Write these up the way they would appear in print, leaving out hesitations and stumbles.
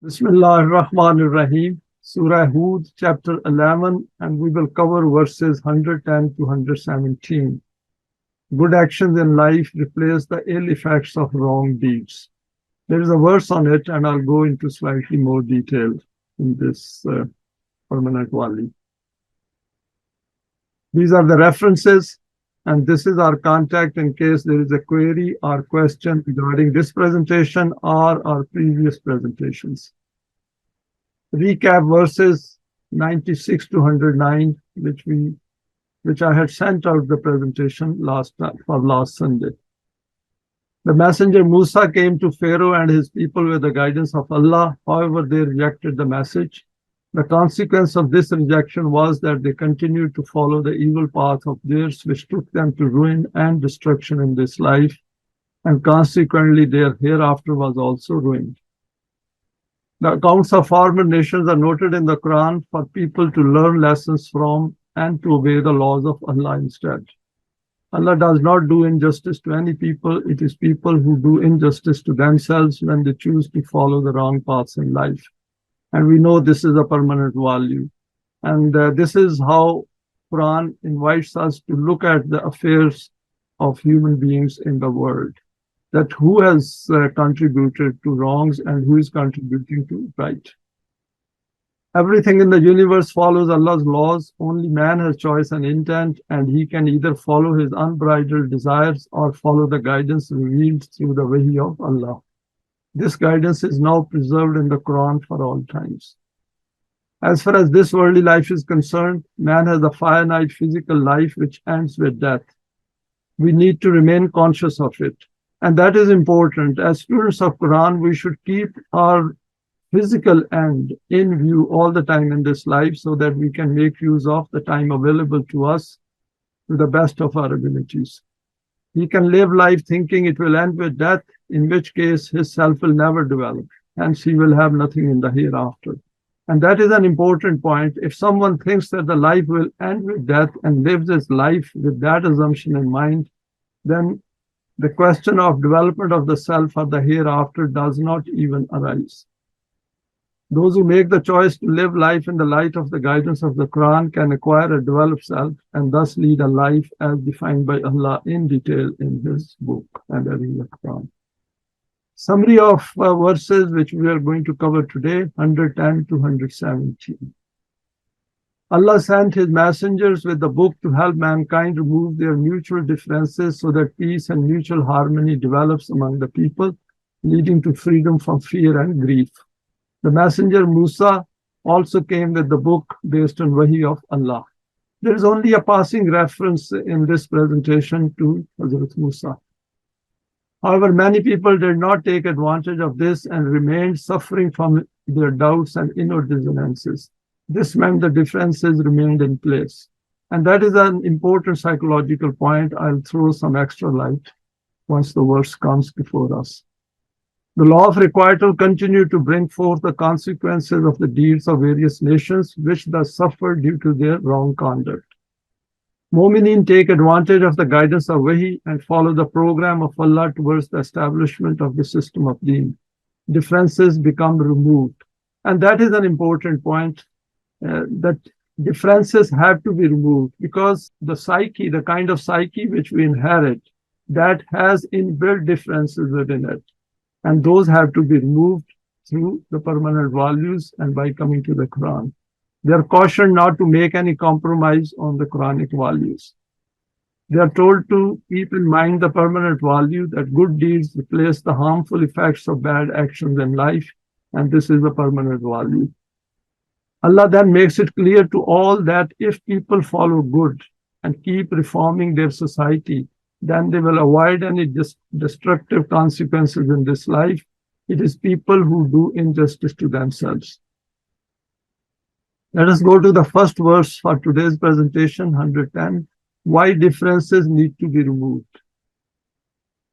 Bismillah ar-Rahman ar-Rahim, Surah Hud, chapter 11, and we will cover verses 110 to 117. Good actions in life replace the ill effects of wrong deeds. There is a verse on it, and I'll go into slightly more detail in this permanent wali. These are the references, and this is our contact in case there is a query or question regarding this presentation or our previous presentations. Recap verses 96 to 109, which I had sent out the presentation last Sunday. The messenger Musa came to Pharaoh and his people with the guidance of Allah. However, they rejected the message. The consequence of this rejection was that they continued to follow the evil path of theirs, which took them to ruin and destruction in this life, and consequently their hereafter was also ruined. The accounts of former nations are noted in the Quran for people to learn lessons from and to obey the laws of Allah instead. Allah does not do injustice to any people. It is people who do injustice to themselves when they choose to follow the wrong paths in life. And we know this is a permanent value. And this is how Quran invites us to look at the affairs of human beings in the world. That who has contributed to wrongs and who is contributing to right. Everything in the universe follows Allah's laws. Only man has choice and intent, and he can either follow his unbridled desires or follow the guidance revealed through the Wahi of Allah. This guidance is now preserved in the Quran for all times. As far as this worldly life is concerned, man has a finite physical life which ends with death. We need to remain conscious of it. And that is important. As students of Quran, we should keep our physical end in view all the time in this life so that we can make use of the time available to us to the best of our abilities. He can live life thinking it will end with death, in which case his self will never develop, hence he will have nothing in the hereafter. And that is an important point. If someone thinks that the life will end with death and lives his life with that assumption in mind, then the question of development of the self or the hereafter does not even arise. Those who make the choice to live life in the light of the guidance of the Quran can acquire a developed self and thus lead a life as defined by Allah in detail in His book and in the Quran. Summary of verses which we are going to cover today, 110 to 117. Allah sent His messengers with the book to help mankind remove their mutual differences so that peace and mutual harmony develops among the people, leading to freedom from fear and grief. The messenger Musa also came with the book based on Wahi of Allah. There is only a passing reference in this presentation to Hazrat Musa. However, many people did not take advantage of this and remained suffering from their doubts and inner dissonances. This meant the differences remained in place. And that is an important psychological point. I'll throw some extra light once the verse comes before us. The law of requital continued to bring forth the consequences of the deeds of various nations, which thus suffered due to their wrong conduct. Mu'mineen take advantage of the guidance of Wahi and follow the program of Allah towards the establishment of the system of Deen. Differences become removed. And that is an important point, that differences have to be removed because the psyche, the kind of psyche which we inherit, that has inbuilt differences within it. And those have to be removed through the permanent values and by coming to the Quran. They are cautioned not to make any compromise on the Quranic values. They are told to keep in mind the permanent value that good deeds replace the harmful effects of bad actions in life, and this is a permanent value. Allah then makes it clear to all that if people follow good and keep reforming their society, then they will avoid any destructive consequences in this life. It is people who do injustice to themselves. Let us go to the first verse for today's presentation, 110. Why differences need to be removed.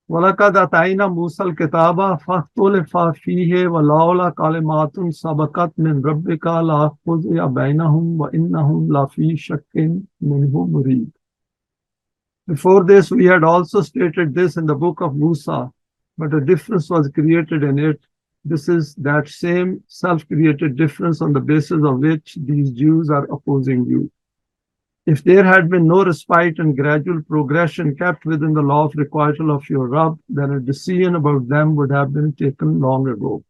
وَلَقَدْ أَتَيْنَا مُوسَى الْكِتَابَ فَاخْتُلِفَ فِيهِ وَلَوْلَا كَلِمَاتٌ سَبَقَتْ مِنْ رَبِّكَ لَقُضِيَ بَيْنَهُمْ وَإِنَّهُمْ لَفِي شَكٍّ مِنْهُ مُرِيبٍ. Before this, we had also stated this in the book of Musa, but a difference was created in it This is that same self-created difference on the basis of which these Jews are opposing you. If there had been no respite and gradual progression kept within the law of requital of your Rabb, then a decision about them would have been taken long ago.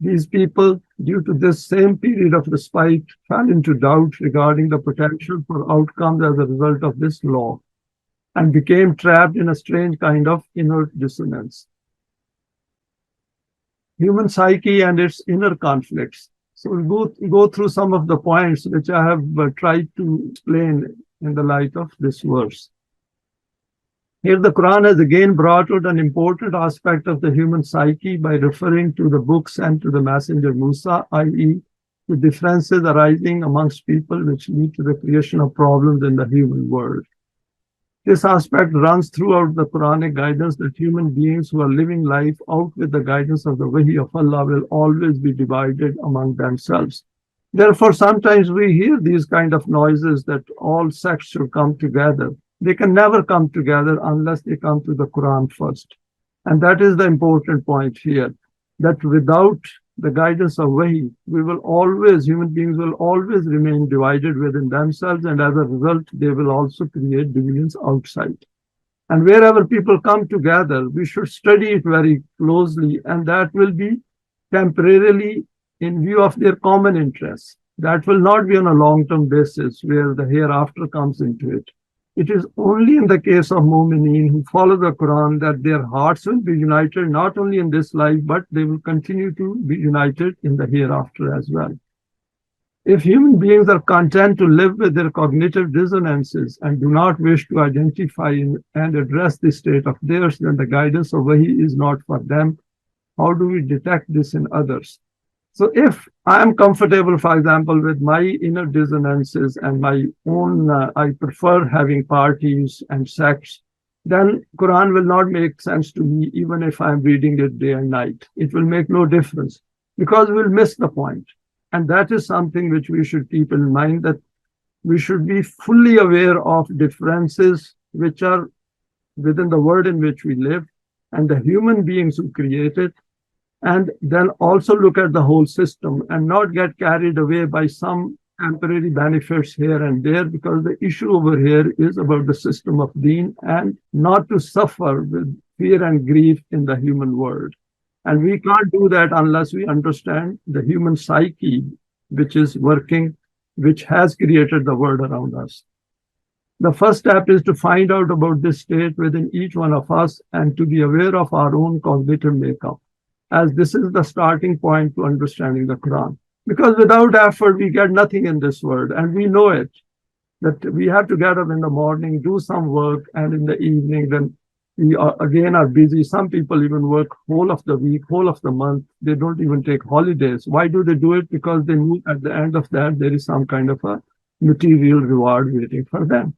These people, due to this same period of respite, fell into doubt regarding the potential for outcomes as a result of this law and became trapped in a strange kind of inner dissonance. Human psyche and its inner conflicts. So we'll go through some of the points which I have tried to explain in the light of this verse. Here the Quran has again brought out an important aspect of the human psyche by referring to the book sent to the messenger Musa, i.e., the differences arising amongst people which lead to the creation of problems in the human world. This aspect runs throughout the Quranic guidance that human beings who are living life out with the guidance of the Wahi of Allah will always be divided among themselves. Therefore, sometimes we hear these kind of noises that all sects should come together. They can never come together unless they come to the Quran first. And that is the important point here, that without the guidance of Wahi, human beings will always remain divided within themselves, and as a result, they will also create divisions outside. And wherever people come together, we should study it very closely, and that will be temporarily in view of their common interests. That will not be on a long-term basis where the hereafter comes into it. It is only in the case of mu'mineen who follow the Quran that their hearts will be united, not only in this life, but they will continue to be united in the hereafter as well. If human beings are content to live with their cognitive dissonances and do not wish to identify and address this state of theirs, then the guidance of Wahi is not for them. How do we detect this in others? So if I am comfortable, for example, with my inner dissonances and my own, I prefer having parties and sects, then Quran will not make sense to me even if I'm reading it day and night. It will make no difference because we'll miss the point. And that is something which we should keep in mind, that we should be fully aware of differences which are within the world in which we live and the human beings who create it. And then also look at the whole system and not get carried away by some temporary benefits here and there, because the issue over here is about the system of Deen and not to suffer with fear and grief in the human world. And we can't do that unless we understand the human psyche, which is working, which has created the world around us. The first step is to find out about this state within each one of us and to be aware of our own cognitive makeup, as this is the starting point to understanding the Quran. Because without effort, we get nothing in this world, and we know it, that we have to get up in the morning, do some work, and in the evening, then we are busy. Some people even work whole of the week, whole of the month. They don't even take holidays. Why do they do it? Because they know at the end of that, there is some kind of a material reward waiting for them.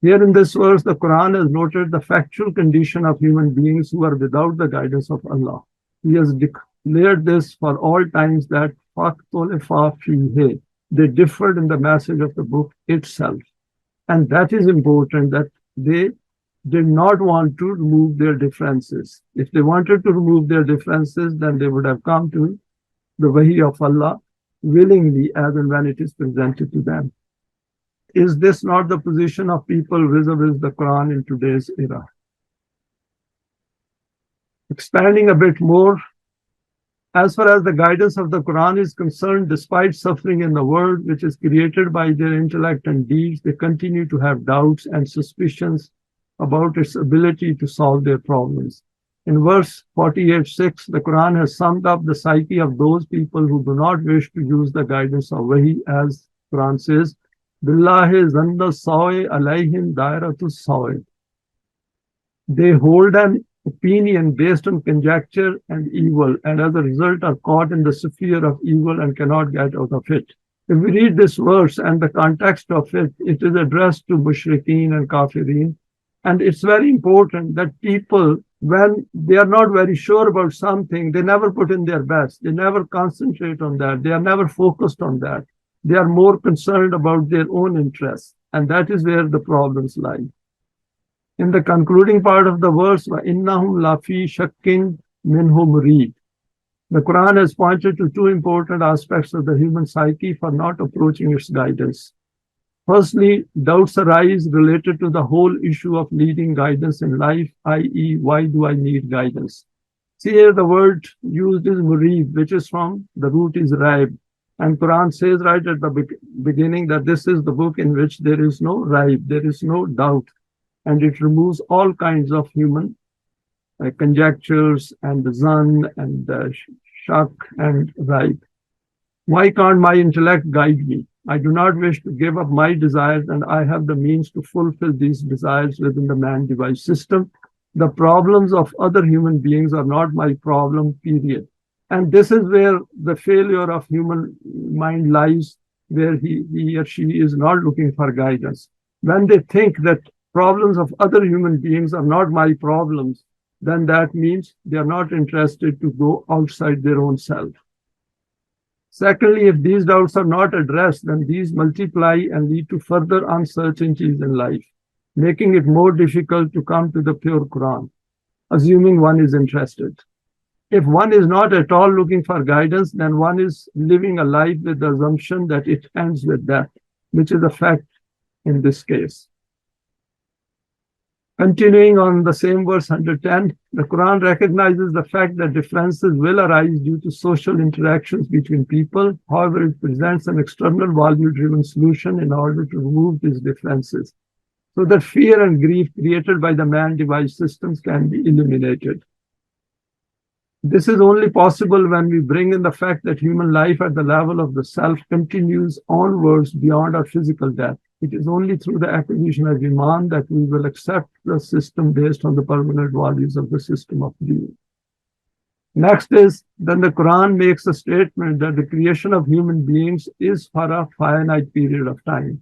Here in this verse, the Quran has noted the factual condition of human beings who are without the guidance of Allah. He has declared this for all times that they differed in the message of the book itself. And that is important, that they did not want to remove their differences. If they wanted to remove their differences, then they would have come to the Wahi of Allah willingly as and when it is presented to them. Is this not the position of people vis-a-vis the Quran in today's era? Expanding a bit more, as far as the guidance of the Quran is concerned, despite suffering in the world which is created by their intellect and deeds, they continue to have doubts and suspicions about its ability to solve their problems. In verse 48:6, the Quran has summed up the psyche of those people who do not wish to use the guidance of Wahi, as Quran says, Billahi zanna sawi alayhim dairatu sawi. They hold an opinion based on conjecture and evil, and as a result are caught in the sphere of evil and cannot get out of it. If we read this verse and the context of it, it is addressed to mushrikeen and kafirin. And it's very important that people, when they are not very sure about something, they never put in their best. They never concentrate on that. They are never focused on that. They are more concerned about their own interests. And that is where the problems lie. In the concluding part of the verse, وَإِنَّهُمْ لَفِي شَكٍّ مِّنْهُ مُرِيبٍ, The Quran has pointed to two important aspects of the human psyche for not approaching its guidance. Firstly, doubts arise related to the whole issue of needing guidance in life, i.e., why do I need guidance? See here, the word used is murid, which is from the root is raib. And Quran says right at the beginning that this is the book in which there is no raib, there is no doubt. And it removes all kinds of human conjectures and the zan and the shak and raib. Why can't my intellect guide me? I do not wish to give up my desires, and I have the means to fulfill these desires within the man-device system. The problems of other human beings are not my problem, period. And this is where the failure of human mind lies, where he or she is not looking for guidance. When they think that problems of other human beings are not my problems, then that means they are not interested to go outside their own self. Secondly, if these doubts are not addressed, then these multiply and lead to further uncertainties in life, making it more difficult to come to the pure Quran, assuming one is interested. If one is not at all looking for guidance, then one is living a life with the assumption that it ends with death, which is a fact in this case. Continuing on the same verse 110, the Quran recognizes the fact that differences will arise due to social interactions between people. However, it presents an external value-driven solution in order to remove these differences, so that fear and grief created by the man-device systems can be eliminated. This is only possible when we bring in the fact that human life at the level of the self continues onwards beyond our physical death. It is only through the acquisition of Iman that we will accept the system based on the permanent values of the system of Deen. Next is, then the Quran makes a statement that the creation of human beings is for a finite period of time.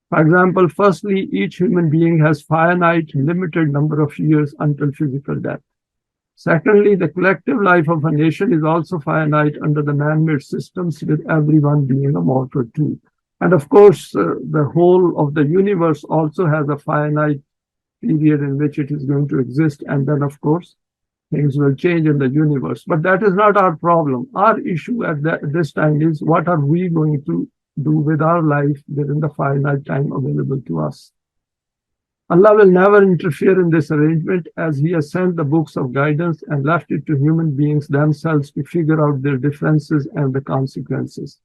For example, firstly, each human being has finite, limited number of years until physical death. Secondly, the collective life of a nation is also finite under the man-made systems, with everyone being a mortal too. And of course, the whole of the universe also has a finite period in which it is going to exist. And then, of course, things will change in the universe. But that is not our problem. Our issue at this time is, what are we going to do with our life within the finite time available to us? Allah will never interfere in this arrangement, as He has sent the books of guidance and left it to human beings themselves to figure out their differences and the consequences.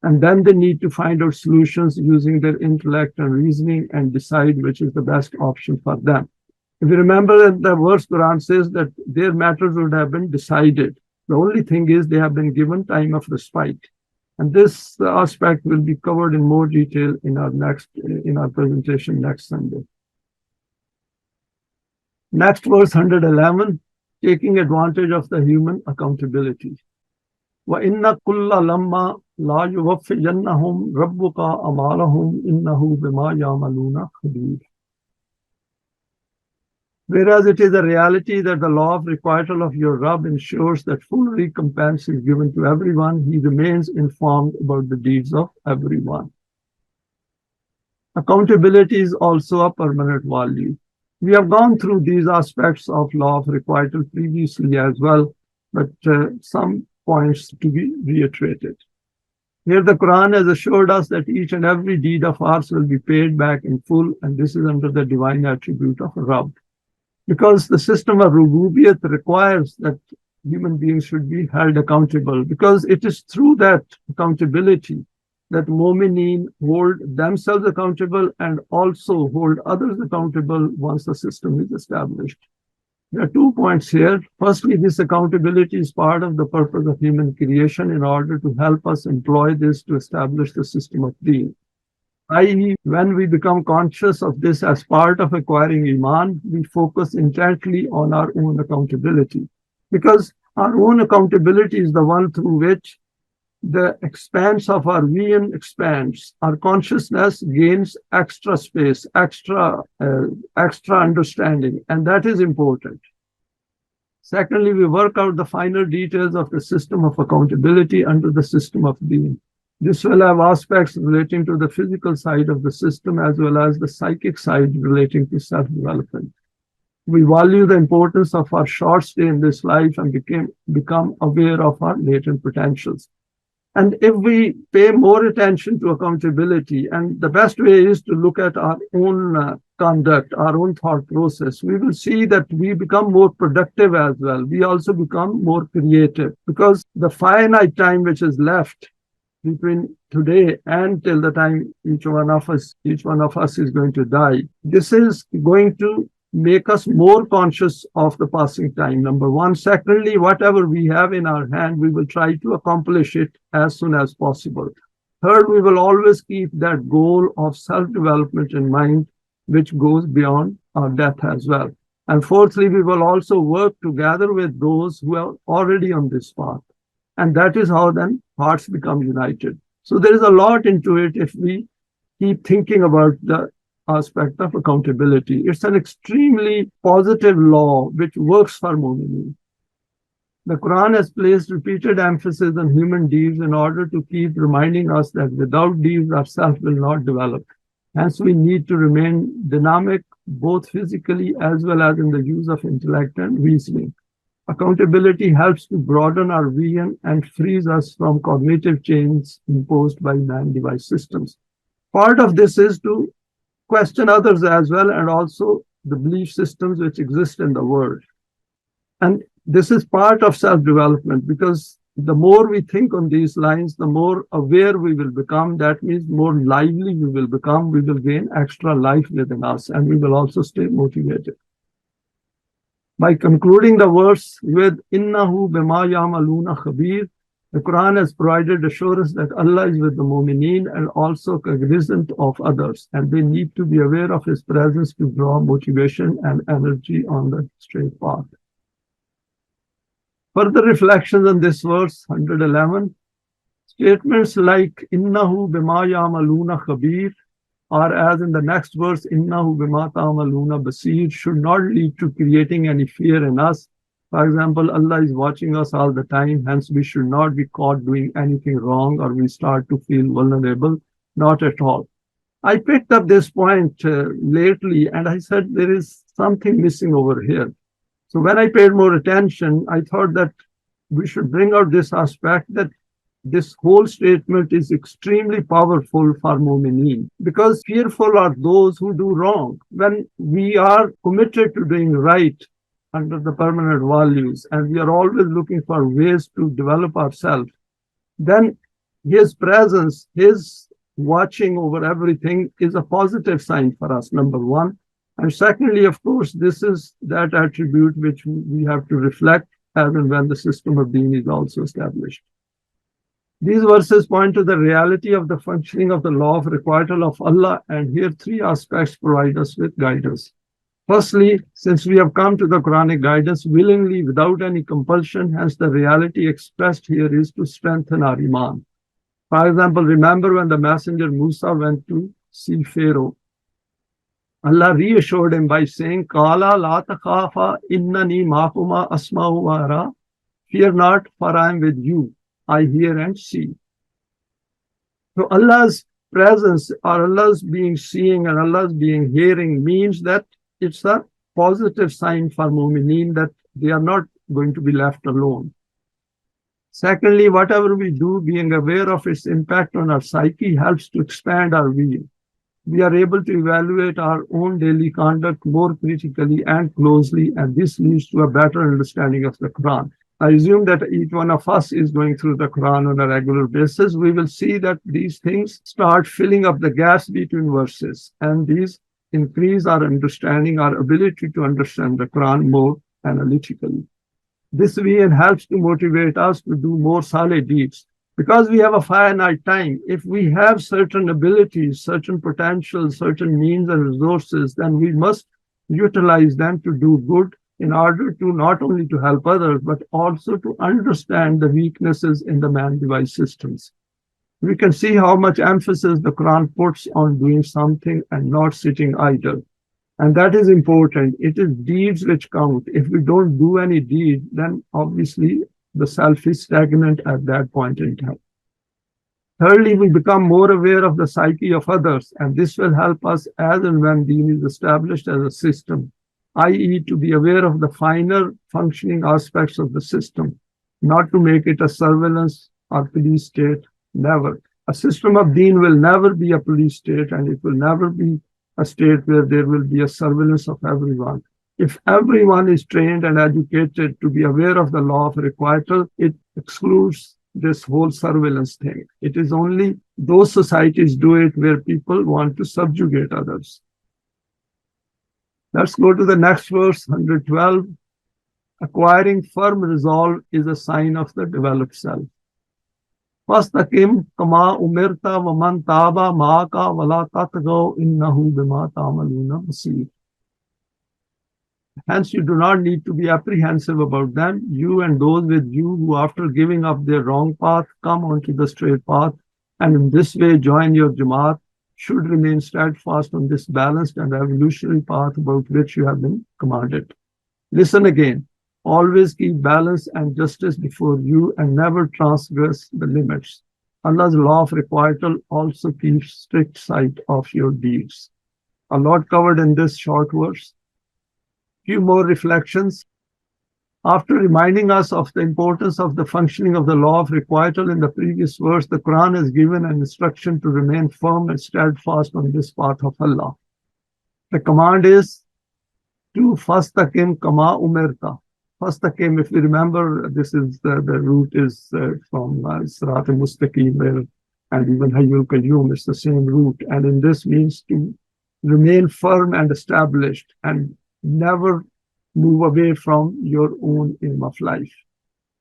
And then they need to find out solutions using their intellect and reasoning and decide which is the best option for them. If you remember that the verse Quran says that their matters would have been decided. The only thing is they have been given time of respite. And this aspect will be covered in more detail in our presentation next Sunday. Next verse 111, taking advantage of the human accountability. وَإِنَّ كُلَّ لَمَّا لَا يُوَفِّيَنَّهُمْ رَبُّكَ أَمَالَهُمْ إِنَّهُ بِمَا يَعْمَلُونَ خَبِيرٌ. Whereas it is a reality that the law of requital of your Rabb ensures that full recompense is given to everyone, He remains informed about the deeds of everyone. Accountability is also a permanent value. We have gone through these aspects of law of requital previously as well, but some points to be reiterated. Here the Quran has assured us that each and every deed of ours will be paid back in full, and this is under the divine attribute of Rabb. Because the system of Rububiyyat requires that human beings should be held accountable, because it is through that accountability that Mu'mineen hold themselves accountable and also hold others accountable once the system is established. There are 2 points here. Firstly, this accountability is part of the purpose of human creation in order to help us employ this to establish the system of Deen. I.e., when we become conscious of this as part of acquiring Iman, we focus intently on our own accountability, because our own accountability is the one through which the expanse of our being expands. Our consciousness gains extra space, extra understanding, and that is important. Secondly, we work out the final details of the system of accountability under the system of Deen. This will have aspects relating to the physical side of the system as well as the psychic side relating to self-development. We value the importance of our short stay in this life and become aware of our latent potentials. And if we pay more attention to accountability, and the best way is to look at our own conduct, our own thought process, we will see that we become more productive as well. We also become more creative because the finite time which is left between today and till the time each one of us is going to die, this is going to make us more conscious of the passing time, number one. Secondly, whatever we have in our hand, we will try to accomplish it as soon as possible. Third, we will always keep that goal of self-development in mind, which goes beyond our death as well. And fourthly, we will also work together with those who are already on this path. And that is how then hearts become united. So there is a lot into it if we keep thinking about the aspect of accountability. It's an extremely positive law which works for mu'mineen. The Quran has placed repeated emphasis on human deeds in order to keep reminding us that without deeds, our self will not develop. Hence, we need to remain dynamic, both physically as well as in the use of intellect and reasoning. Accountability helps to broaden our vision and frees us from cognitive chains imposed by man-device systems. Part of this is to question others as well, and also the belief systems which exist in the world. And this is part of self-development, because the more we think on these lines, the more aware we will become. That means more lively we will become. We will gain extra life within us, and we will also stay motivated. By concluding the verse with Innahu bima ya'maluna khabir, the Quran has provided assurance that Allah is with the mu'mineen and also cognizant of others, and they need to be aware of His presence to draw motivation and energy on the straight path. Further reflections on this verse, 111, statements like Innahu bima ya'maluna khabir, or as in the next verse, Innahu bima ta'maluna basir, should not lead to creating any fear in us. For example, Allah is watching us all the time, hence we should not be caught doing anything wrong or we start to feel vulnerable. Not at all. I picked up this point lately and I said there is something missing over here. So when I paid more attention, I thought that we should bring out this aspect that this whole statement is extremely powerful for mu'mineen, because fearful are those who do wrong. When we are committed to doing right under the permanent values, and we are always looking for ways to develop ourselves, then His presence, His watching over everything is a positive sign for us, number one. And secondly, of course, this is that attribute which we have to reflect as and when the system of Deen is also established. These verses point to the reality of the functioning of the law of requital of Allah, and here three aspects provide us with guidance. Firstly, since we have come to the Quranic guidance willingly without any compulsion, hence the reality expressed here is to strengthen our iman. For example, remember when the messenger Musa went to see Pharaoh, Allah reassured him by saying, Qala la takhafa innani ma'akuma asma'u wa ara. Fear not, for I am with you. I hear and see. So Allah's presence, or Allah's being seeing and Allah's being hearing, means that it's a positive sign for mu'mineen that they are not going to be left alone. Secondly, whatever we do, being aware of its impact on our psyche helps to expand our view. We are able to evaluate our own daily conduct more critically and closely, and this leads to a better understanding of the Quran. I assume that each one of us is going through the Quran on a regular basis. We will see that these things start filling up the gaps between verses, and these increase our understanding, our ability to understand the Quran more analytically. This vision helps to motivate us to do more salih deeds. Because we have a finite time, if we have certain abilities, certain potentials, certain means and resources, then we must utilize them to do good in order to not only to help others, but also to understand the weaknesses in the man-device systems. We can see how much emphasis the Quran puts on doing something and not sitting idle. And that is important. It is deeds which count. If we don't do any deed, then obviously the self is stagnant at that point in time. Thirdly, we become more aware of the psyche of others, and this will help us as and when Deen is established as a system. i.e. to be aware of the finer functioning aspects of the system, not to make it a surveillance or police state, never. A system of Deen will never be a police state, and it will never be a state where there will be a surveillance of everyone. If everyone is trained and educated to be aware of the law of requital, it excludes this whole surveillance thing. It is only those societies do it where people want to subjugate others. Let's go to the next verse, 112. Acquiring firm resolve is a sign of the developed self. فَاسْتَقِمْ كَمَا أُمِرْتَ وَمَنْ تَابَ مَعَكَ وَلَا تَطْغَوْا إِنَّهُ بِمَا تَعْمَلُونَ بَصِيرٌ. Hence, you do not need to be apprehensive about them. You and those with you who, after giving up their wrong path, come onto the straight path, and in this way join your Jamaat, should remain steadfast on this balanced and evolutionary path about which you have been commanded. Listen again. Always keep balance and justice before you and never transgress the limits. Allah's law of requital also keeps strict sight of your deeds. A lot covered in this short verse. Few more reflections. After reminding us of the importance of the functioning of the law of requital in the previous verse, the Quran has given an instruction to remain firm and steadfast on this path of Allah. The command is to fastaqim kama umirta. Fastaqim, if you remember, this is the root is from Salat al-Mustaqim, and even Hayyul Qayyum is the same root. And in this means to remain firm and established and never move away from your own aim of life.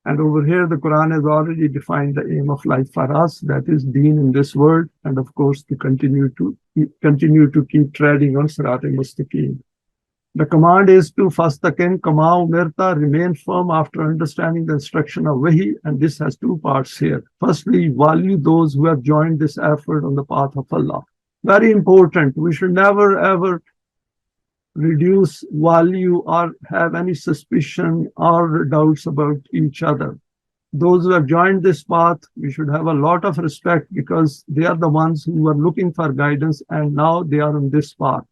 And over here, the Quran has already defined the aim of life for us, that is Deen in this world, and of course to continue to keep treading on Sirat al-Mustaqim. The command is to fastaqim kama umirta, remain firm after understanding the instruction of Wahi, and this has two parts here. Firstly, value those who have joined this effort on the path of Allah. Very important. We should never ever reduce value or have any suspicion or doubts about each other. Those who have joined this path, we should have a lot of respect because they are the ones who are looking for guidance and now they are on this path.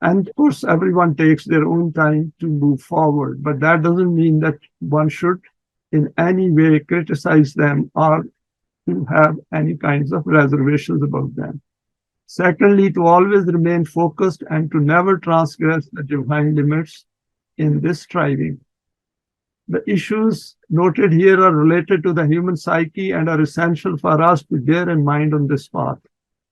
And of course, everyone takes their own time to move forward, but that doesn't mean that one should in any way criticize them or to have any kinds of reservations about them. Secondly, to always remain focused and to never transgress the divine limits in this striving. The issues noted here are related to the human psyche and are essential for us to bear in mind on this path.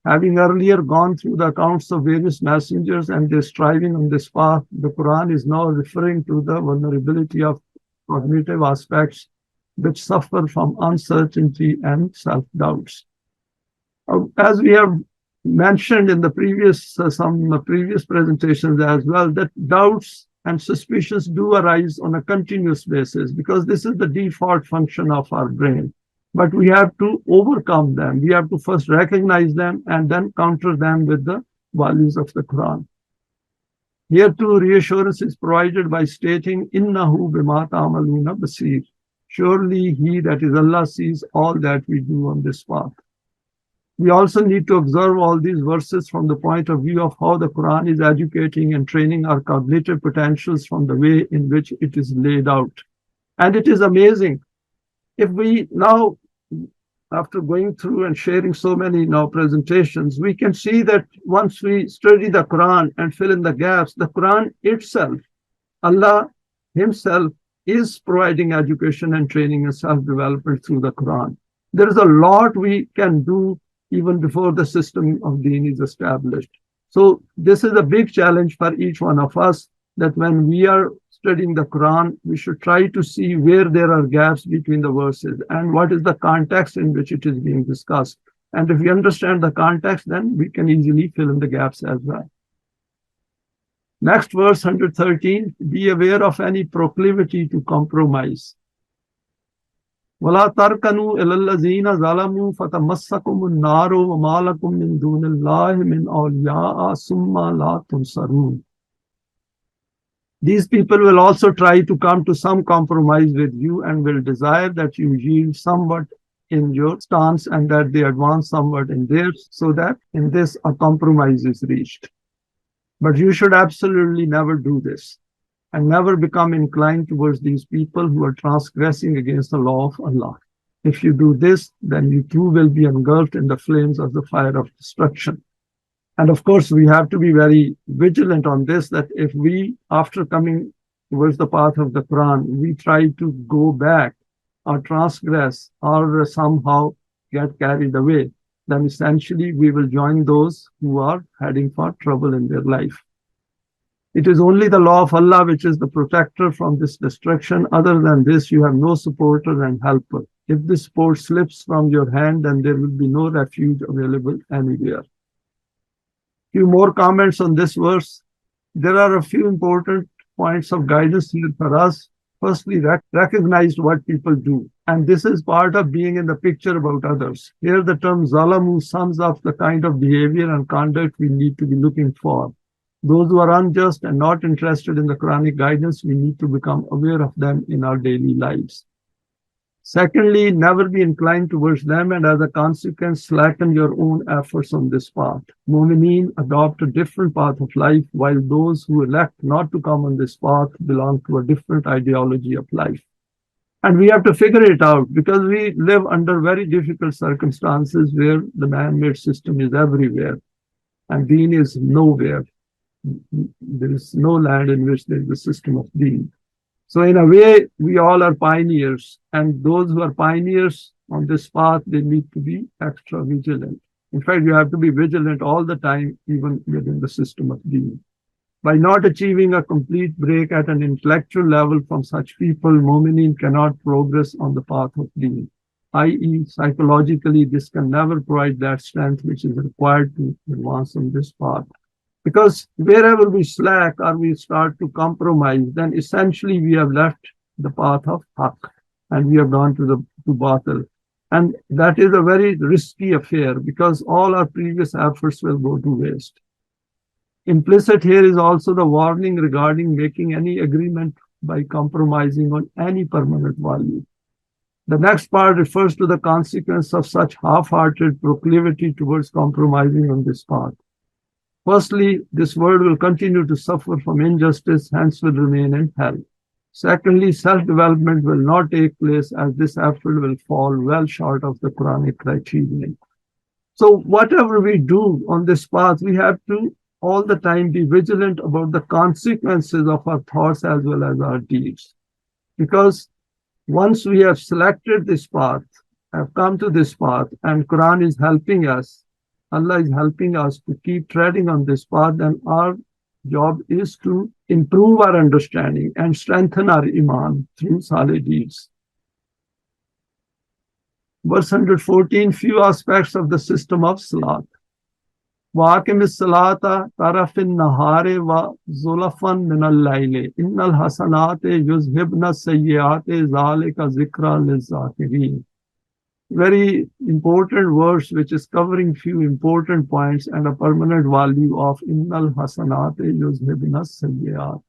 Having earlier gone through the accounts of various messengers and their striving on this path, the Quran is now referring to the vulnerability of cognitive aspects which suffer from uncertainty and self-doubts. As we have mentioned in the previous some previous presentations as well, that doubts and suspicions do arise on a continuous basis because this is the default function of our brain. But we have to overcome them. We have to first recognize them and then counter them with the values of the Quran. Here too, reassurance is provided by stating, Innahu bima ta'maluna basir. Surely he, that is Allah, sees all that we do on this path. We also need to observe all these verses from the point of view of how the Quran is educating and training our cognitive potentials from the way in which it is laid out. And it is amazing. If we now, after going through and sharing so many now presentations, we can see that once we study the Quran and fill in the gaps, the Quran itself, Allah himself is providing education and training and self-development through the Quran. There is a lot we can do even before the system of Deen is established. So this is a big challenge for each one of us, that when we are studying the Quran, we should try to see where there are gaps between the verses and what is the context in which it is being discussed. And if we understand the context, then we can easily fill in the gaps as well. Next verse, 113, be aware of any proclivity to compromise. وَلَا تَرْكَنُوا إِلَى الَّذِينَ ظَلَمُوا فَتَمَسَّكُمُ النَّارُ وَمَا لَكُم مِّن دُونِ اللَّهِ مِنْ أَوْلِيَاءَ ثُمَّ لَا تُنصَرُونَ. These people will also try to come to some compromise with you and will desire that you yield somewhat in your stance and that they advance somewhat in theirs, so that in this a compromise is reached. But you should absolutely never do this and never become inclined towards these people who are transgressing against the law of Allah. If you do this, then you too will be engulfed in the flames of the fire of destruction. And of course, we have to be very vigilant on this, that if we, after coming towards the path of the Quran, we try to go back or transgress or somehow get carried away, then essentially we will join those who are heading for trouble in their life. It is only the law of Allah which is the protector from this destruction. Other than this, you have no supporter and helper. If this support slips from your hand, then there will be no refuge available anywhere. Few more comments on this verse. There are a few important points of guidance here for us. Firstly, recognize what people do. And this is part of being in the picture about others. Here the term zalamu sums up the kind of behavior and conduct we need to be looking for. Those who are unjust and not interested in the Quranic guidance, we need to become aware of them in our daily lives. Secondly, never be inclined towards them, and as a consequence, slacken your own efforts on this path. Mu'mineen adopt a different path of life, while those who elect not to come on this path belong to a different ideology of life. And we have to figure it out, because we live under very difficult circumstances where the man-made system is everywhere and Deen is nowhere. There is no land in which there is a system of Deen. So in a way, we all are pioneers, and those who are pioneers on this path, they need to be extra vigilant. In fact, you have to be vigilant all the time, even within the system of Deen. By not achieving a complete break at an intellectual level from such people, Mu'mineen cannot progress on the path of Deen, i.e., psychologically, this can never provide that strength which is required to advance on this path. Because wherever we slack or we start to compromise, then essentially we have left the path of Haqq and we have gone to Batil. And that is a very risky affair, because all our previous efforts will go to waste. Implicit here is also the warning regarding making any agreement by compromising on any permanent value. The next part refers to the consequence of such half-hearted proclivity towards compromising on this path. Firstly, this world will continue to suffer from injustice, hence will remain in hell. Secondly, self-development will not take place, as this effort will fall well short of the Quranic criterion. So whatever we do on this path, we have to all the time be vigilant about the consequences of our thoughts as well as our deeds. Because once we have selected this path, have come to this path, and Quran is helping us, Allah is helping us to keep treading on this path, and our job is to improve our understanding and strengthen our iman through salih deeds. Verse 114, few aspects of the system of Salaat. وَأَقِمِ الصَّلَاةَ طَرَفِ النَّهَارِ وَزُلَفًا مِنَ اللَّيْلِ إِنَّ الْحَسَنَاتِ يُذْهِبْنَ السَّيِّئَاتِ ذَلِكَ ذِكْرًا لِلذَّاكِرِينَ. Very important verse which is covering few important points and a permanent value of innal hasanati yuzhibna sayyiat.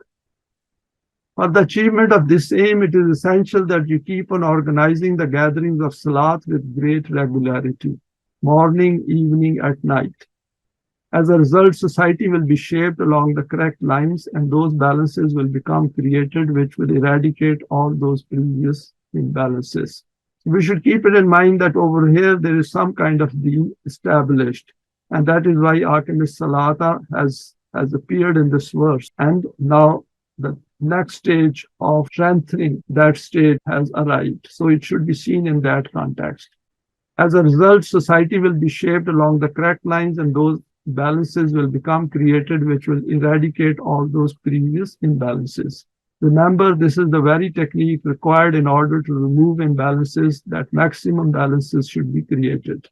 For the achievement of this aim, it is essential that you keep on organizing the gatherings of Salat with great regularity, morning, evening, at night. As a result, society will be shaped along the correct lines, and those balances will become created which will eradicate all those previous imbalances. We should keep it in mind that over here there is some kind of Deen established, and that is why Aqimis Salata has appeared in this verse. And now the next stage of strengthening that state has arrived. So it should be seen in that context. As a result, society will be shaped along the correct lines, and those balances will become created which will eradicate all those previous imbalances. Remember, this is the very technique required in order to remove imbalances, that maximum balances should be created.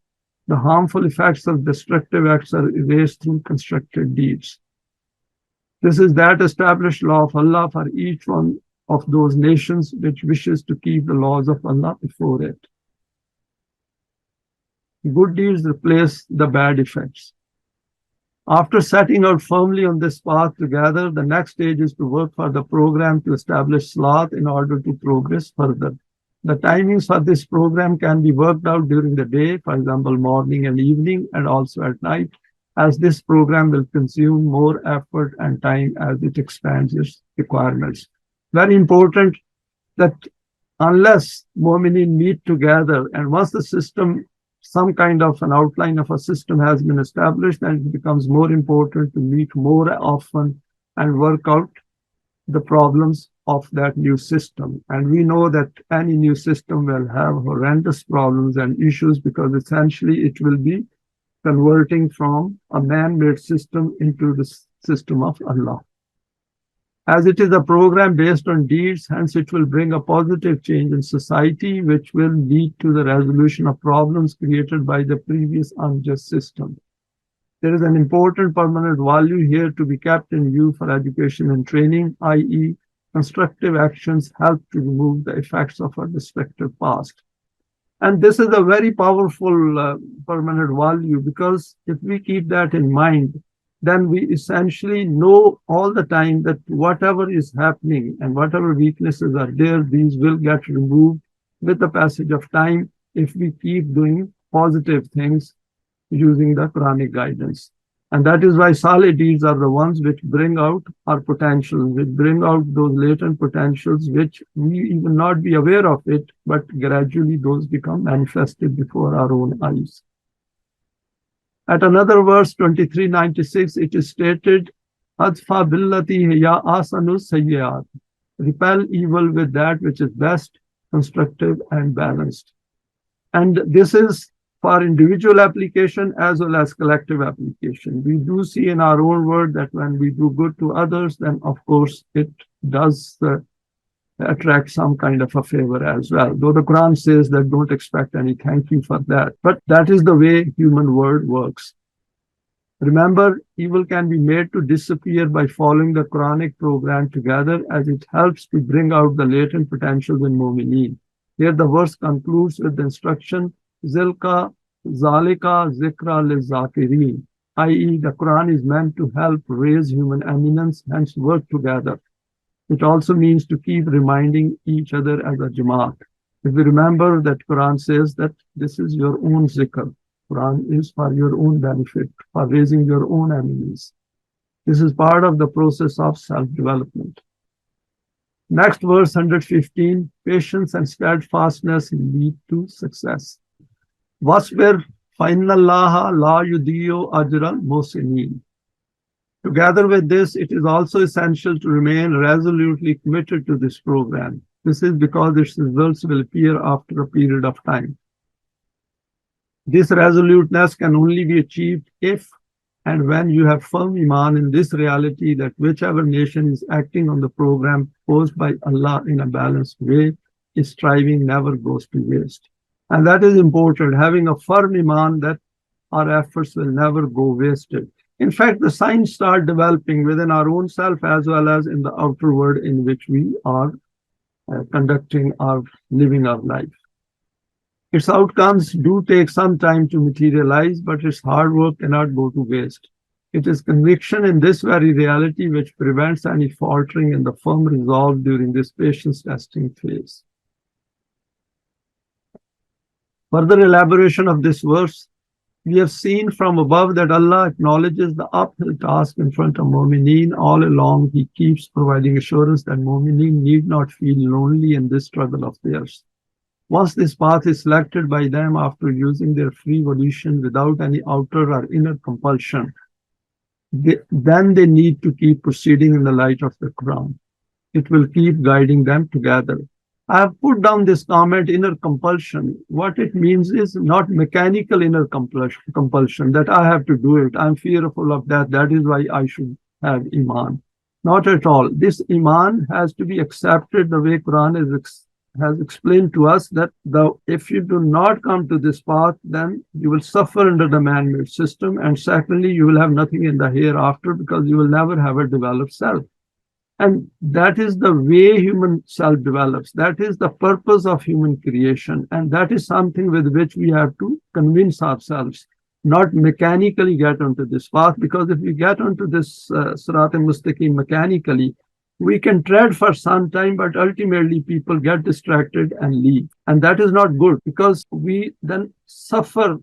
The harmful effects of destructive acts are erased through constructive deeds. This is that established law of Allah for each one of those nations which wishes to keep the laws of Allah before it. Good deeds replace the bad effects. After setting out firmly on this path together, the next stage is to work for the program to establish Salaat in order to progress further. The timings for this program can be worked out during the day, for example, morning and evening, and also at night. as this program will consume more effort and time as it expands its requirements. Very important that unless Mu'mineen meet together, and once the system, some kind of an outline of a system has been established, then it becomes more important to meet more often and work out the problems of that new system. And we know that any new system will have horrendous problems and issues because essentially it will be converting from a man-made system into the system of Allah. As it is a program based on deeds, hence it will bring a positive change in society, which will lead to the resolution of problems created by the previous unjust system. There is an important permanent value here to be kept in view for education and training, i.e., constructive actions help to remove the effects of our destructive past. And this is a very powerful permanent value, because if we keep that in mind, then we essentially know all the time that whatever is happening and whatever weaknesses are there, these will get removed with the passage of time if we keep doing positive things using the Quranic guidance. And that is why Salih deeds are the ones which bring out our potential, which bring out those latent potentials which we even not be aware of it, but gradually those become manifested before our own eyes. At another verse, 2396, it is stated, Adfa billati hiya asanu sayyat. Repel evil with that which is best, constructive, and balanced. And this is for individual application as well as collective application. We do see in our own world that when we do good to others, then of course it does attract some kind of a favor as well. Though the Quran says that don't expect any thank you for that. But that is the way human world works. Remember, evil can be made to disappear by following the Quranic program together, as it helps to bring out the latent potentials in Mu'mineen. Here the verse concludes with the instruction, Zilka Zalika Zikra Lizakirin, i.e., the Quran is meant to help raise human eminence, hence work together. It also means to keep reminding each other as a Jamaat. If we remember that Quran says that this is your own zikr, Quran is for your own benefit, for raising your own eminence. This is part of the process of self-development. Next verse 115, patience and steadfastness lead to success. Wasbir fa'innallaha la yudiyu ajral muhsinin. Together with this, it is also essential to remain resolutely committed to this program. This is because its results will appear after a period of time. This resoluteness can only be achieved if and when you have firm iman in this reality that whichever nation is acting on the program posed by Allah in a balanced way, its striving never goes to waste. And that is important, having a firm iman that our efforts will never go wasted. In fact, the signs start developing within our own self as well as in the outer world in which we are living our life. Its outcomes do take some time to materialize, but its hard work cannot go to waste. It is conviction in this very reality which prevents any faltering in the firm resolve during this patience testing phase. Further elaboration of this verse, we have seen from above that Allah acknowledges the uphill task in front of Mu'mineen. All along, He keeps providing assurance that Mu'mineen need not feel lonely in this struggle of theirs. Once this path is selected by them after using their free volition without any outer or inner compulsion, then they need to keep proceeding in the light of the Quran. It will keep guiding them together. I have put down this comment, inner compulsion. What it means is not mechanical inner compulsion, that I have to do it. I'm fearful of that. That is why I should have Iman. Not at all. This Iman has to be accepted the way Quran has explained to us that if you do not come to this path, then you will suffer under the man-made system. And secondly, you will have nothing in the hereafter because you will never have a developed self. And that is the way human self develops. That is the purpose of human creation. And that is something with which we have to convince ourselves, not mechanically get onto this path. Because if we get onto this Sirat al-Mustaqim mechanically, we can tread for some time, but ultimately people get distracted and leave. And that is not good because we then suffer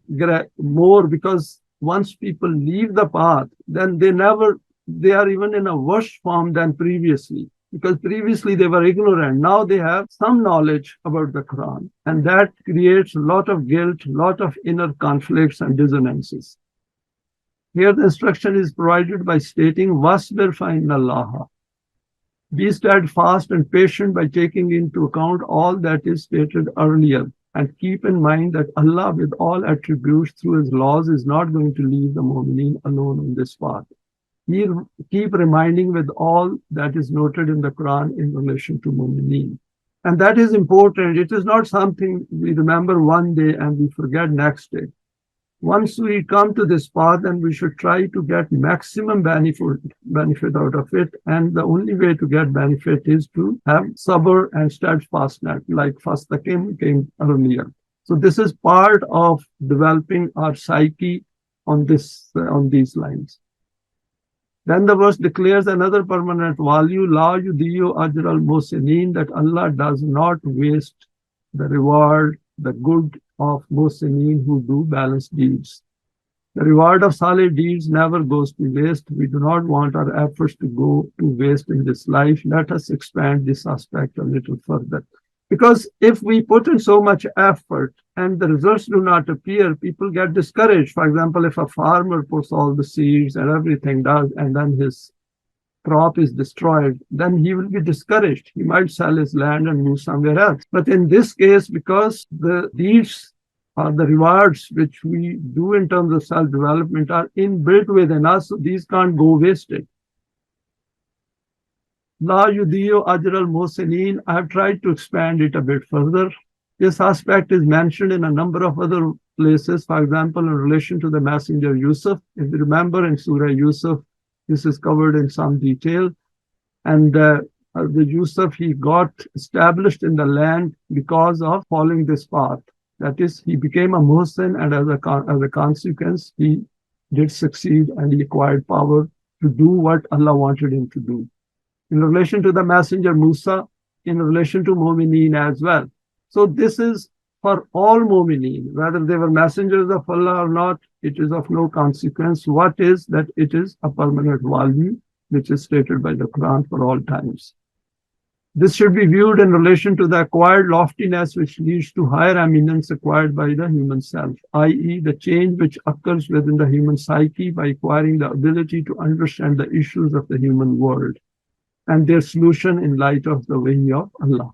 more because once people leave the path, then they are even in a worse form than previously. Because previously they were ignorant. Now they have some knowledge about the Quran. And that creates a lot of guilt, a lot of inner conflicts and dissonances. Here the instruction is provided by stating, Wasbir fa inna Allah. Be steadfast and patient by taking into account all that is stated earlier. And keep in mind that Allah, with all attributes through His laws, is not going to leave the mu'mineen alone on this path. He keep reminding with all that is noted in the Quran in relation to mu'mineen. And that is important. It is not something we remember one day and we forget next day. Once we come to this path, then we should try to get maximum benefit out of it. And the only way to get benefit is to have sabr and steadfastness, like fastaqim came earlier. So this is part of developing our psyche on these lines. Then the verse declares another permanent value, La yudiyu ajr al-muhsinin, that Allah does not waste the reward, the good of muhsinin who do balanced deeds. The reward of salih deeds never goes to waste. We do not want our efforts to go to waste in this life. Let us expand this aspect a little further. Because if we put in so much effort and the results do not appear, people get discouraged. For example, if a farmer puts all the seeds and everything does, and then his crop is destroyed, then he will be discouraged. He might sell his land and move somewhere else. But in this case, because the deeds or the rewards which we do in terms of self-development are inbuilt within us, so these can't go wasted. La yudiyu ajr al-muhsinin. I have tried to expand it a bit further. This aspect is mentioned in a number of other places. For example, in relation to the messenger Yusuf. If you remember in Surah Yusuf, this is covered in some detail. And the Yusuf, he got established in the land because of following this path. That is, he became a muhsin, and as a consequence, he did succeed and he acquired power to do what Allah wanted him to do. In relation to the messenger Musa, in relation to mu'mineen as well. So this is for all mu'mineen, whether they were messengers of Allah or not, it is of no consequence. What is that? It is a permanent value, which is stated by the Quran for all times. This should be viewed in relation to the acquired loftiness which leads to higher eminence acquired by the human self, i.e. the change which occurs within the human psyche by acquiring the ability to understand the issues of the human world and their solution in light of the Wahi of Allah.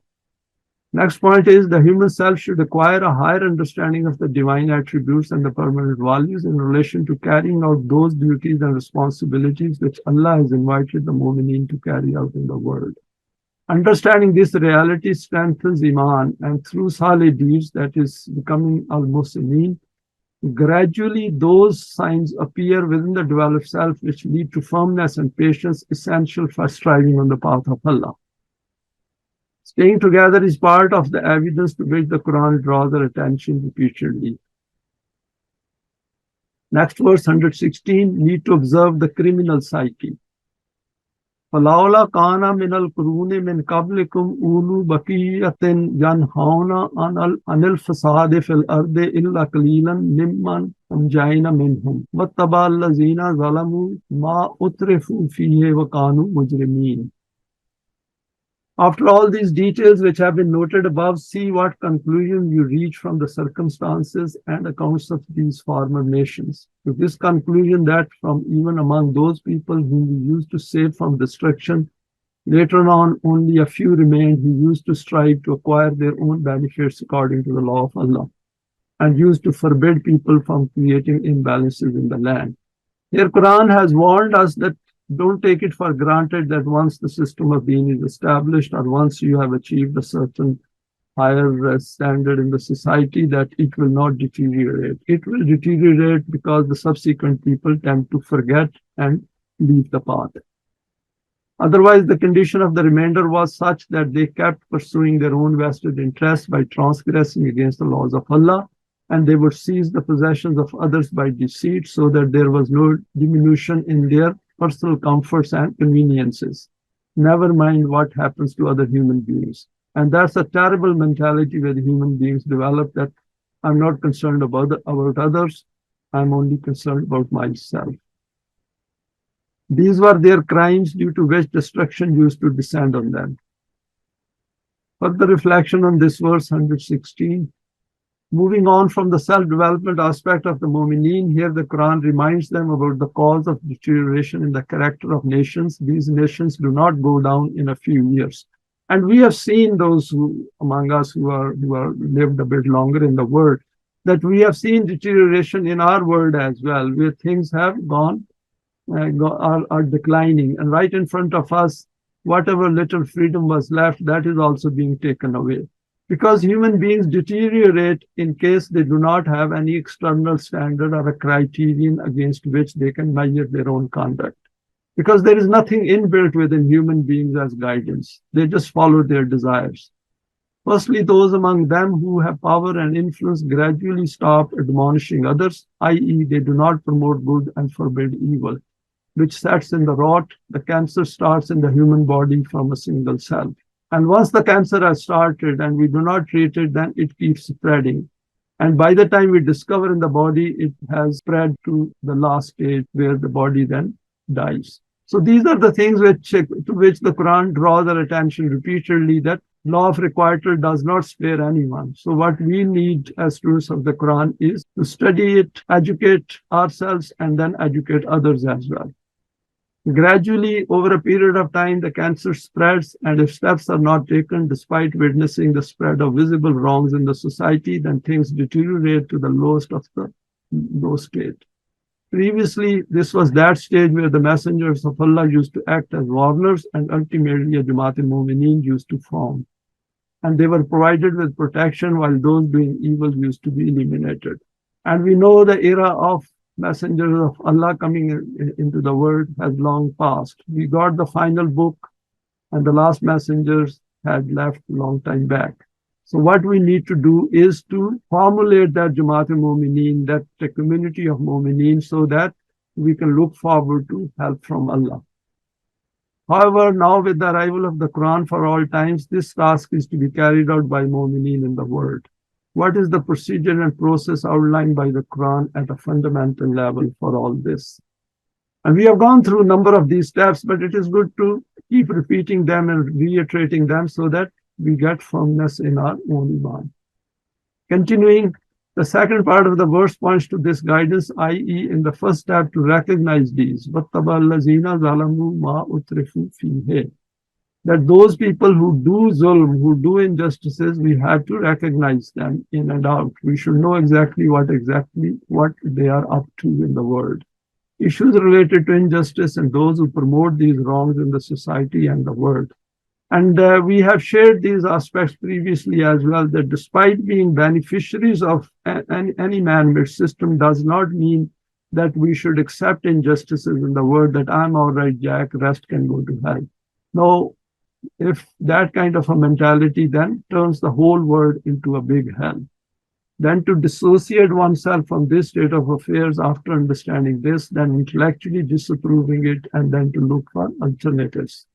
Next point is the human self should acquire a higher understanding of the divine attributes and the permanent values in relation to carrying out those duties and responsibilities which Allah has invited the mu'mineen to carry out in the world. Understanding this reality strengthens Iman, and through salih deeds, that is becoming al-muhsinin, gradually those signs appear within the developed self which lead to firmness and patience essential for striving on the path of Allah. Staying together is part of the evidence to which the Quran draws our attention repeatedly. Next verse 116, need to observe the criminal psyche. فَلَوْلَا كَانَ مِنَ الْقُرُونِ مِنْ قَبْلِكُمْ أُولُو بَقِيَّةٍ يَنْهَوْنَ عَنِ الْفَسَادِ فِي الْأَرْضِ إِلَّا قَلِيلًا مِمَّنْ أَنْجَيْنَا مِنْهُمْ وَاتَّبَعَ الَّذِينَ ظَلَمُوا مَا أُتْرِفُوا فِيهِ وَكَانُوا مُجْرِمِينَ. After all these details which have been noted above, see what conclusion you reach from the circumstances and accounts of these former nations. To this conclusion that from even among those people whom we used to save from destruction, later on only a few remained who used to strive to acquire their own benefits according to the law of Allah, and used to forbid people from creating imbalances in the land. Here Quran has warned us that don't take it for granted that once the system of Deen is established or once you have achieved a certain higher standard in the society that it will not deteriorate. It will deteriorate because the subsequent people tend to forget and leave the path. Otherwise, the condition of the remainder was such that they kept pursuing their own vested interests by transgressing against the laws of Allah, and they would seize the possessions of others by deceit so that there was no diminution in their personal comforts and conveniences. Never mind what happens to other human beings. And that's a terrible mentality where the human beings develop, that I'm not concerned about others. I'm only concerned about myself. These were their crimes due to which destruction used to descend on them. Further reflection on this verse 116. Moving on from the self-development aspect of the Mu'mineen, here the Quran reminds them about the cause of deterioration in the character of nations. These nations do not go down in a few years. And we have seen those among us who are lived a bit longer in the world, that we have seen deterioration in our world as well, where things have are declining. And right in front of us, whatever little freedom was left, that is also being taken away. Because human beings deteriorate in case they do not have any external standard or a criterion against which they can measure their own conduct. Because there is nothing inbuilt within human beings as guidance. They just follow their desires. Firstly, those among them who have power and influence gradually stop admonishing others, i.e., they do not promote good and forbid evil, which sets in the rot. The cancer starts in the human body from a single cell. And once the cancer has started and we do not treat it, then it keeps spreading. And by the time we discover in the body, it has spread to the last stage where the body then dies. So these are the things to which the Quran draws our attention repeatedly, that law of requital does not spare anyone. So what we need as students of the Quran is to study it, educate ourselves, and then educate others as well. Gradually, over a period of time, the cancer spreads, and if steps are not taken, despite witnessing the spread of visible wrongs in the society, then things deteriorate to the lowest of the low state. Previously, this was that stage where the messengers of Allah used to act as warners, and ultimately a Jamaat-e-Mu'mineen used to form. And they were provided with protection while those doing evil used to be eliminated. And we know the era of messengers of Allah coming into the world has long passed. We got the final book, and the last messengers had left a long time back. So what we need to do is to formulate that Jamaat-e-Mu'mineen, that the community of Mu'mineen, so that we can look forward to help from Allah. However, now with the arrival of the Quran for all times, this task is to be carried out by Mu'mineen in the world. What is the procedure and process outlined by the Quran at a fundamental level for all this? And we have gone through a number of these steps, but it is good to keep repeating them and reiterating them so that we get firmness in our own iman. Continuing, the second part of the verse points to this guidance, i.e., in the first step to recognize these. That those people who do zulm, who do injustices, we have to recognize them in and out. We should know exactly what they are up to in the world. Issues related to injustice and those who promote these wrongs in the society and the world. And we have shared these aspects previously as well, that despite being beneficiaries of any man-made system does not mean that we should accept injustices in the world, that I'm all right, Jack, rest can go to hell. No. If that kind of a mentality then turns the whole world into a big hell, then to dissociate oneself from this state of affairs after understanding this, then intellectually disapproving it, and then to look for alternatives.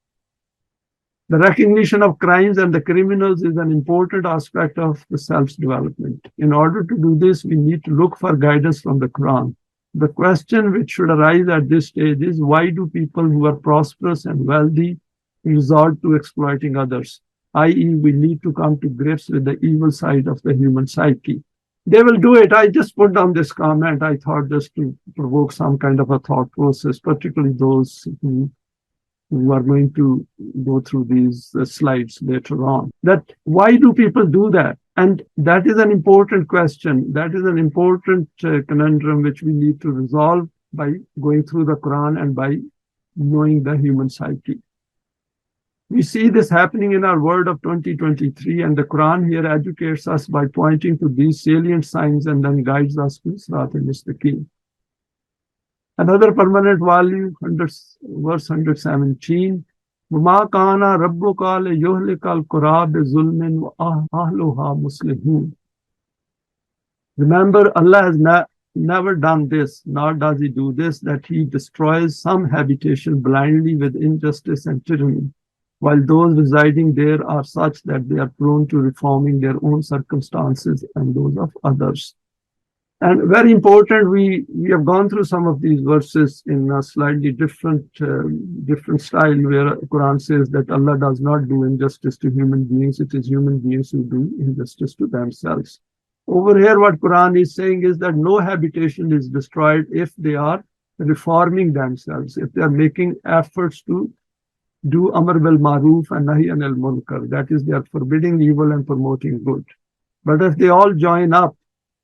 The recognition of crimes and the criminals is an important aspect of the self-development. In order to do this, we need to look for guidance from the Quran. The question which should arise at this stage is, why do people who are prosperous and wealthy resort to exploiting others, i.e., we need to come to grips with the evil side of the human psyche. They will do it. I just put down this comment, I thought, just to provoke some kind of a thought process, particularly those who are going to go through these slides later on. That why do people do that? And that is an important question. That is an important conundrum which we need to resolve by going through the Quran and by knowing the human psyche. We see this happening in our world of 2023, and the Quran here educates us by pointing to these salient signs and then guides us to Salaat al-Mustaqim. Another permanent value, verse 117, وَمَا كَانَ رَبُّكَ لِيُهْلِكَ الْقُرَىٰ بِظُلْمٍ وَأَهْلُهَا مُصْلِحُونَ. Remember, Allah has never done this, nor does He do this, that He destroys some habitation blindly with injustice and tyranny, while those residing there are such that they are prone to reforming their own circumstances and those of others. And very important, we have gone through some of these verses in a slightly different style, where Quran says that Allah does not do injustice to human beings. It is human beings who do injustice to themselves. Over here, what Quran is saying is that no habitation is destroyed if they are reforming themselves, if they are making efforts to do Amr bil Maruf and Nahi anil Munkar. That is, they are forbidding evil and promoting good. But if they all join up,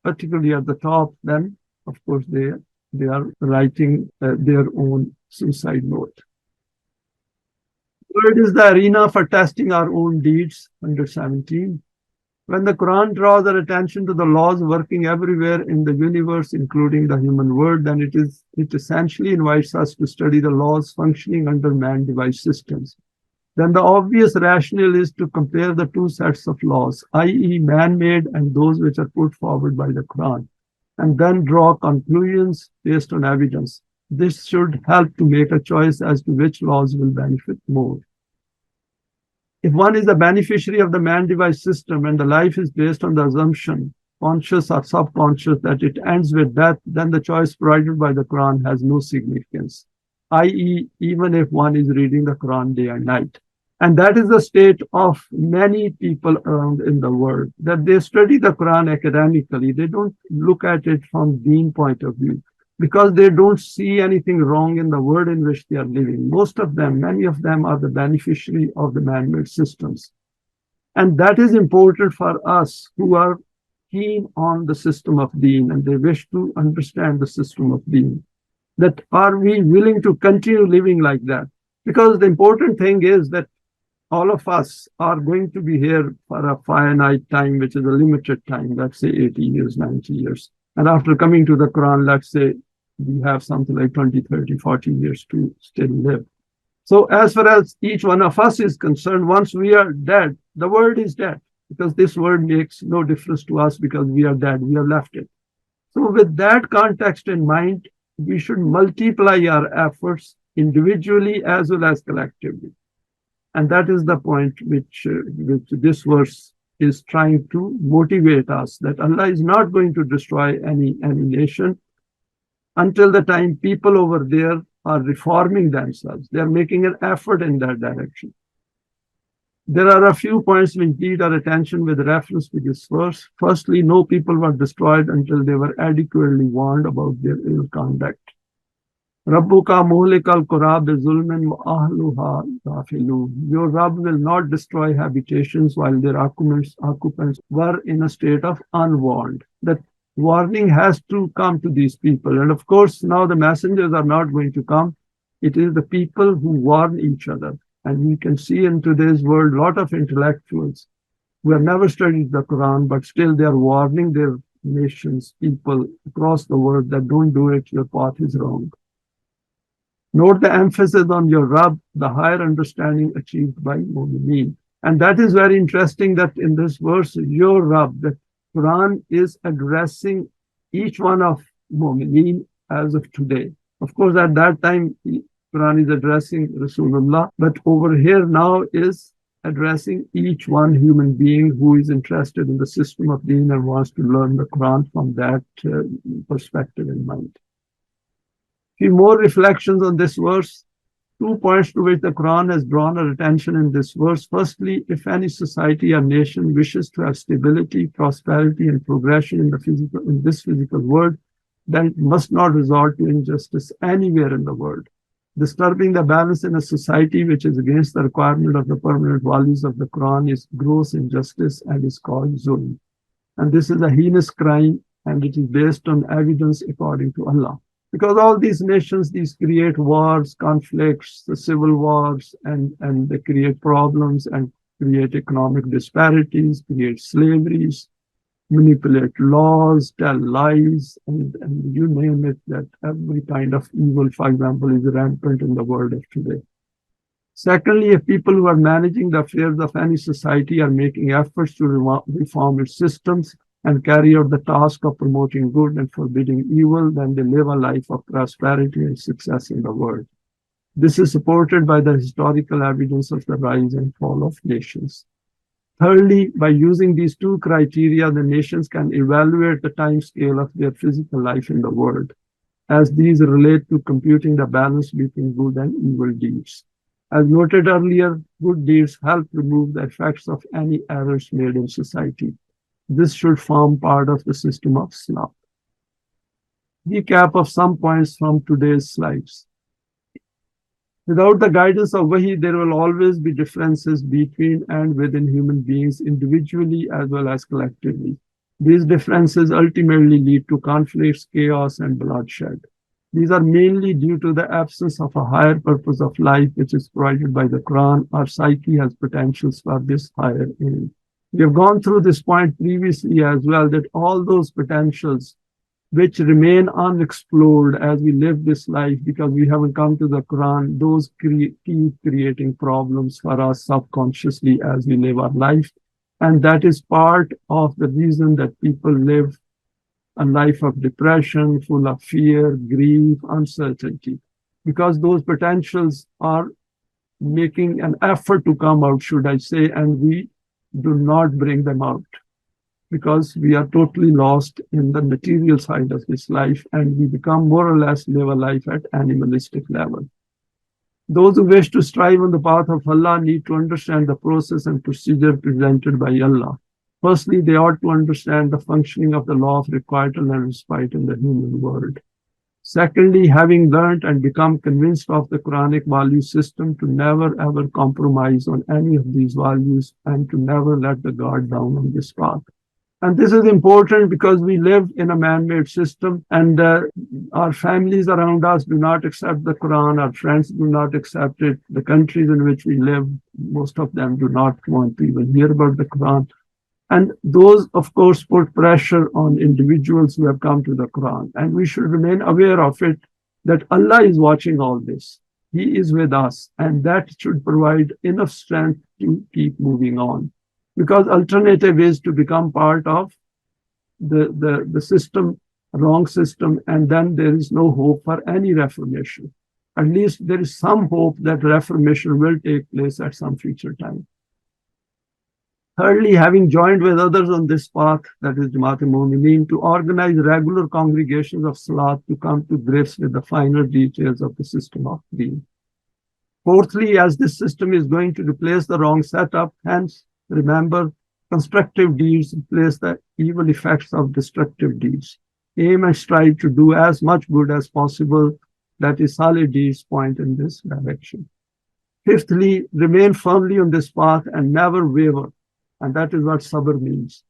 particularly at the top, then of course they are writing their own suicide note. Third is the arena for testing our own deeds, under 17. When the Quran draws our attention to the laws working everywhere in the universe, including the human world, then it essentially invites us to study the laws functioning under man-devised systems. Then the obvious rationale is to compare the two sets of laws, i.e. man-made and those which are put forward by the Quran, and then draw conclusions based on evidence. This should help to make a choice as to which laws will benefit more. If one is the beneficiary of the man-devised system and the life is based on the assumption, conscious or subconscious, that it ends with death, then the choice provided by the Quran has no significance, i.e., even if one is reading the Quran day and night. And that is the state of many people around in the world, that they study the Quran academically. They don't look at it from Deen point of view, because they don't see anything wrong in the world in which they are living. Most of them, many of them, are the beneficiary of the man-made systems. And that is important for us who are keen on the system of Deen and they wish to understand the system of Deen. That are we willing to continue living like that? Because the important thing is that all of us are going to be here for a finite time, which is a limited time, let's say 80 years, 90 years. And after coming to the Quran, let's say we have something like 20, 30, 40 years to still live. So as far as each one of us is concerned, once we are dead, the world is dead, because this world makes no difference to us because we are dead, we have left it. So with that context in mind, we should multiply our efforts individually as well as collectively. And that is the point which this verse is trying to motivate us, that Allah is not going to destroy any nation until the time people over there are reforming themselves. They are making an effort in that direction. There are a few points which need our attention with reference to this verse. Firstly, no people were destroyed until they were adequately warned about their ill conduct. Rabbuka muhlikal qura bi zulmin wa ahluha ghafilun. Your Rabb will not destroy habitations while their occupants were in a state of unwarned. That warning has to come to these people. And of course, now the messengers are not going to come. It is the people who warn each other. And we can see in today's world a lot of intellectuals who have never studied the Quran, but still they are warning their nations, people across the world, that don't do it, your path is wrong. Note the emphasis on your Rabb, the higher understanding achieved by Mu'mineen. And that is very interesting that in this verse, your Rabb, the Quran is addressing each one of Mu'mineen as of today. Of course, at that time, Quran is addressing Rasulullah, but over here now is addressing each one human being who is interested in the system of Deen and wants to learn the Quran from that perspective in mind. Few more reflections on this verse. 2 points to which the Quran has drawn our attention in this verse. Firstly, if any society or nation wishes to have stability, prosperity, and progression in this physical world, then it must not resort to injustice anywhere in the world. Disturbing the balance in a society which is against the requirement of the permanent values of the Quran is gross injustice and is called zulm. And this is a heinous crime, and it is based on evidence according to Allah. Because all these nations, these create wars, conflicts, the civil wars, and they create problems and create economic disparities, create slaveries, manipulate laws, tell lies, and you name it, that every kind of evil, for example, is rampant in the world of today. Secondly, if people who are managing the affairs of any society are making efforts to reform its systems and carry out the task of promoting good and forbidding evil, then they live a life of prosperity and success in the world. This is supported by the historical evidence of the rise and fall of nations. Thirdly, by using these two criteria, the nations can evaluate the time scale of their physical life in the world, as these relate to computing the balance between good and evil deeds. As noted earlier, good deeds help remove the effects of any errors made in society. This should form part of the system of Salaat. Recap of some points from today's slides. Without the guidance of Wahi, there will always be differences between and within human beings individually as well as collectively. These differences ultimately lead to conflicts, chaos, and bloodshed. These are mainly due to the absence of a higher purpose of life, which is provided by the Quran. Our psyche has potentials for this higher aim. We have gone through this point previously as well, that all those potentials which remain unexplored as we live this life because we haven't come to the Quran, those keep creating problems for us subconsciously as we live our life. And that is part of the reason that people live a life of depression, full of fear, grief, uncertainty, because those potentials are making an effort to come out, should I say, and we do not bring them out, because we are totally lost in the material side of this life and we become more or less live a life at animalistic level. Those who wish to strive on the path of Allah need to understand the process and procedure presented by Allah. Firstly, they ought to understand the functioning of the law of requital and respite in the human world. Secondly, having learned and become convinced of the Quranic value system, to never ever compromise on any of these values and to never let the guard down on this path. And this is important because we live in a man-made system and our families around us do not accept the Quran, our friends do not accept it, the countries in which we live, most of them do not want to even hear about the Quran. And those, of course, put pressure on individuals who have come to the Quran. And we should remain aware of it, that Allah is watching all this. He is with us, and that should provide enough strength to keep moving on. Because alternative is to become part of the system, wrong system, and then there is no hope for any reformation. At least there is some hope that reformation will take place at some future time. Thirdly, having joined with others on this path, that is Jamaat-e-Momineen, to organize regular congregations of Salaat to come to grips with the finer details of the system of Deen. Fourthly, as this system is going to replace the wrong setup, hence, remember, constructive deeds replace the evil effects of destructive deeds. Aim and strive to do as much good as possible. That is, solid deeds point in this direction. Fifthly, remain firmly on this path and never waver. And that is what sabr means.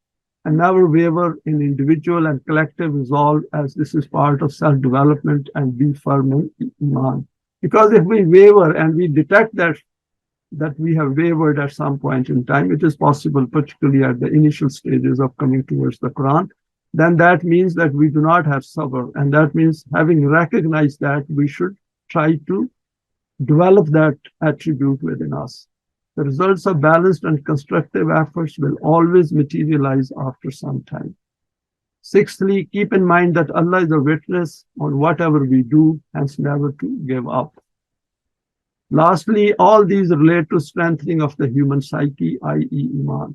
And never waver in individual and collective resolve, as this is part of self-development, and be firm in Iman. Because if we waver and we detect that we have wavered at some point in time, it is possible, particularly at the initial stages of coming towards the Quran, then that means that we do not have sabr. And that means, having recognized that, we should try to develop that attribute within us. The results of balanced and constructive efforts will always materialize after some time. Sixthly, keep in mind that Allah is a witness on whatever we do, hence never to give up. Lastly, all these relate to strengthening of the human psyche, i.e. Iman.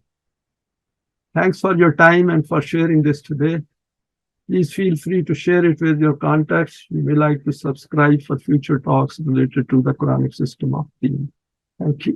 Thanks for your time and for sharing this today. Please feel free to share it with your contacts. You may like to subscribe for future talks related to the Quranic system of Deen. Thank you.